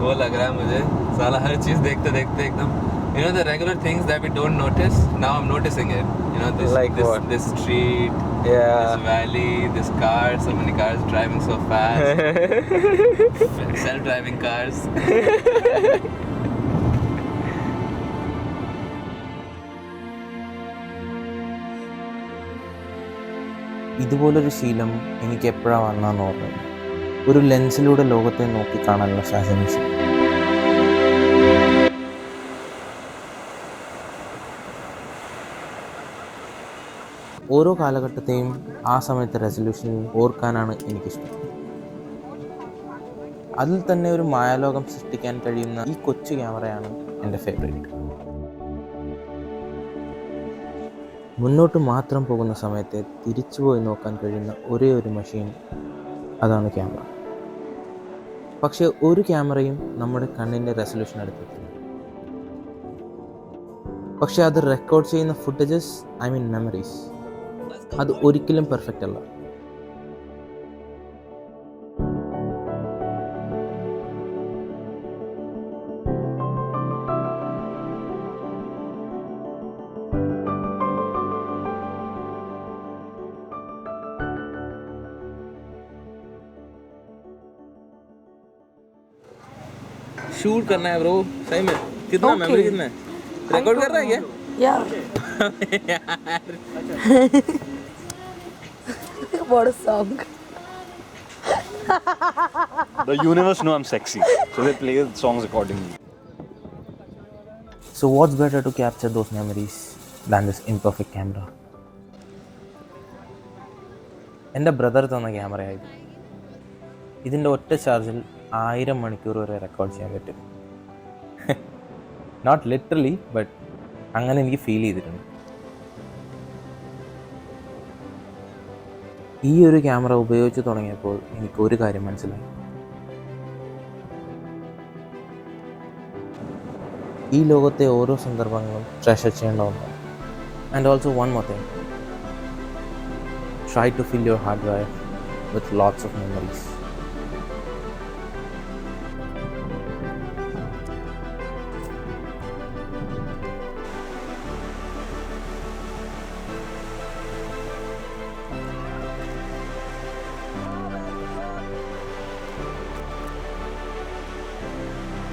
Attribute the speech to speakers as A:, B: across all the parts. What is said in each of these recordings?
A: वो लग रहा है मुझे साला हर चीज देखते देखते एकदम the regular things that we don't notice, now I'm noticing it.
B: Like what?
A: This street,
B: Yeah.
A: this valley, this car, so many cars driving so fast, self-driving cars.
B: ഇതുപോലൊരു ശീലം എനിക്ക് എപ്പോഴാണ് വന്നതെന്ന് ഓർമ്മയില്ല. ഒരു ലെൻസിലൂടെ ലോകത്തെ നോക്കിക്കാണാനുള്ള ഫാസിനേഷൻ. ഓരോ കാലഘട്ടത്തെയും ആ സമയത്തെ റെസൊല്യൂഷനിൽ ഓർക്കാനാണ് എനിക്കിഷ്ടം. അതിൽ തന്നെ ഒരു മായാലോകം സൃഷ്ടിക്കാൻ കഴിയുന്ന ഈ കൊച്ചു ക്യാമറയാണ് എൻ്റെ ഫേവറേറ്റ്. മുന്നോട്ട് മാത്രം പോകുന്ന സമയത്തെ തിരിച്ചുപോയി നോക്കാൻ കഴിയുന്ന ഒരേ ഒരു മെഷീൻ, അതാണ് ക്യാമറ. പക്ഷേ ഒരു ക്യാമറയും നമ്മുടെ കണ്ണിൻ്റെ റെസൊല്യൂഷൻ എടുത്തിട്ടില്ല. പക്ഷേ അത് റെക്കോർഡ് ചെയ്യുന്ന ഫുട്ടേജസ്, മെമ്മറീസ്, അത് ഒരിക്കലും പെർഫെക്റ്റ് അല്ല. शूट करना है ब्रो, सही में. कितना मेमोरी कितना है? रिकॉर्ड कर रहा है क्या?
C: Yeah. What a song.
D: The universe know I'm sexy, so they play the songs accordingly.
B: So what's better to capture those memories than this imperfect camera? എൻ്റെ ബ്രദർ തന്ന ക്യാമറയായത്. ഇതിൻ്റെ ഒറ്റ ചാർജിൽ 1000 മണിക്കൂർ വരെ റെക്കോർഡ് ചെയ്യാൻ പറ്റും. നോട്ട് ലിറ്ററലി, ബട്ട് അങ്ങനെ എനിക്ക് ഫീൽ ചെയ്തിട്ടുണ്ട്. ഈ ഒരു ക്യാമറ ഉപയോഗിച്ച് തുടങ്ങിയപ്പോൾ എനിക്കൊരു കാര്യം മനസ്സിലായി. ഈ ലോകത്തെ ഓരോ സന്ദർഭങ്ങളും ട്രഷർ ചെയ്യേണ്ട ഒന്നാണ്. And also one more thing, try to fill your hard drive with lots of memories.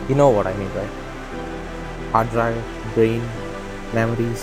B: You know what I mean, right? Hard drive, brain, memories,